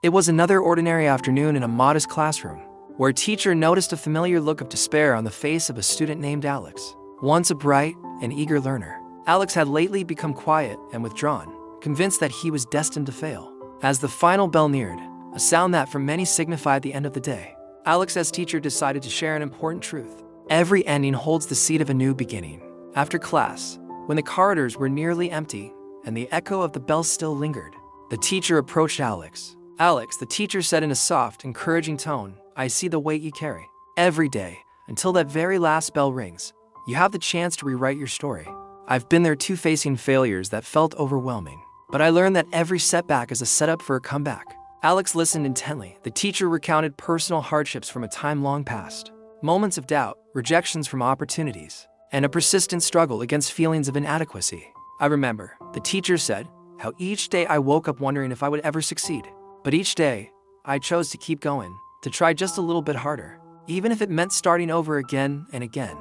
It was another ordinary afternoon in a modest classroom, where a teacher noticed a familiar look of despair on the face of a student named Alex. Once a bright and eager learner, Alex had lately become quiet and withdrawn, convinced that he was destined to fail. As the final bell neared, a sound that for many signified the end of the day, Alex's teacher decided to share an important truth. Every ending holds the seed of a new beginning. After class, when the corridors were nearly empty and the echo of the bell still lingered, the teacher approached Alex. "Alex," the teacher said in a soft, encouraging tone, "I see the weight you carry. Every day, until that very last bell rings, you have the chance to rewrite your story. I've been there too, facing failures that felt overwhelming. But I learned that every setback is a setup for a comeback." Alex listened intently. The teacher recounted personal hardships from a time long past, moments of doubt, rejections from opportunities, and a persistent struggle against feelings of inadequacy. "I remember," the teacher said, "how each day I woke up wondering if I would ever succeed. But each day, I chose to keep going, to try just a little bit harder, even if it meant starting over again and again."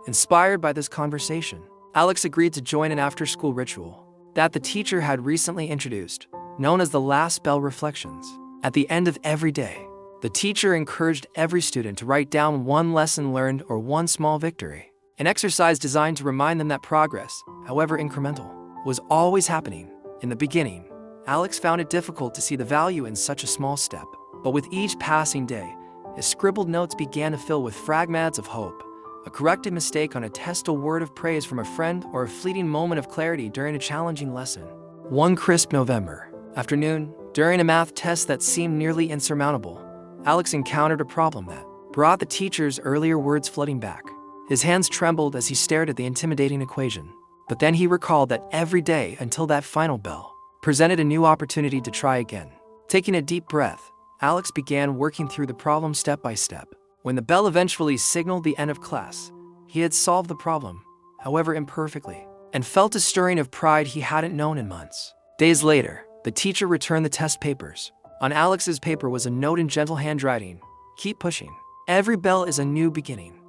Inspired by this conversation, Alex agreed to join an after-school ritual that the teacher had recently introduced, known as the Last Bell Reflections. At the end of every day, the teacher encouraged every student to write down one lesson learned or one small victory, an exercise designed to remind them that progress, however incremental, was always happening. In the beginning, Alex found it difficult to see the value in such a small step, but with each passing day, his scribbled notes began to fill with fragments of hope, a corrected mistake on a test, a word of praise from a friend, or a fleeting moment of clarity during a challenging lesson. One crisp November afternoon, during a math test that seemed nearly insurmountable, Alex encountered a problem that brought the teacher's earlier words flooding back. His hands trembled as he stared at the intimidating equation. But then he recalled that every day until that final bell presented a new opportunity to try again. Taking a deep breath, Alex began working through the problem step by step. When the bell eventually signaled the end of class, he had solved the problem, however imperfectly, and felt a stirring of pride he hadn't known in months. Days later, the teacher returned the test papers. On Alex's paper was a note in gentle handwriting: "Keep pushing. Every bell is a new beginning."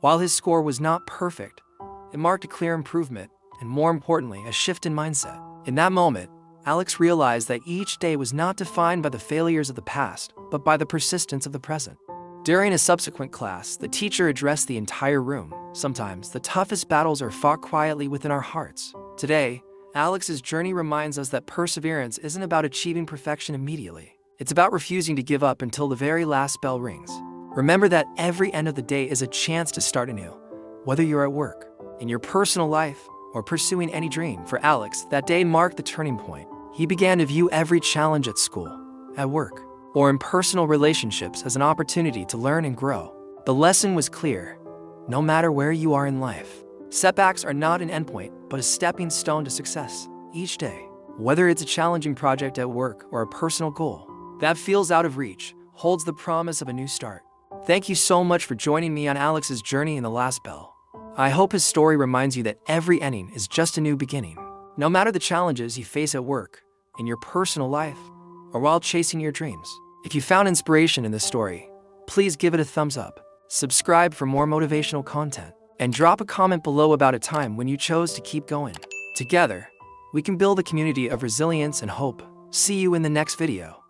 While his score was not perfect, it marked a clear improvement, and more importantly, a shift in mindset. In that moment, Alex realized that each day was not defined by the failures of the past, but by the persistence of the present. During a subsequent class, the teacher addressed the entire room. Sometimes, the toughest battles are fought quietly within our hearts. Today, Alex's journey reminds us that perseverance isn't about achieving perfection immediately. It's about refusing to give up until the very last bell rings. Remember that every end of the day is a chance to start anew, whether you're at work, in your personal life, or pursuing any dream. For Alex, that day marked the turning point. He began to view every challenge at school, at work, or in personal relationships as an opportunity to learn and grow. The lesson was clear: no matter where you are in life, setbacks are not an endpoint, but a stepping stone to success. Each day, whether it's a challenging project at work or a personal goal that feels out of reach, holds the promise of a new start. Thank you so much for joining me on Alex's journey in the last bell. I hope his story reminds you that every ending is just a new beginning. No matter the challenges you face at work, in your personal life, or while chasing your dreams. If you found inspiration in this story, please give it a thumbs up, subscribe for more motivational content, and drop a comment below about a time when you chose to keep going. Together, we can build a community of resilience and hope. See you in the next video.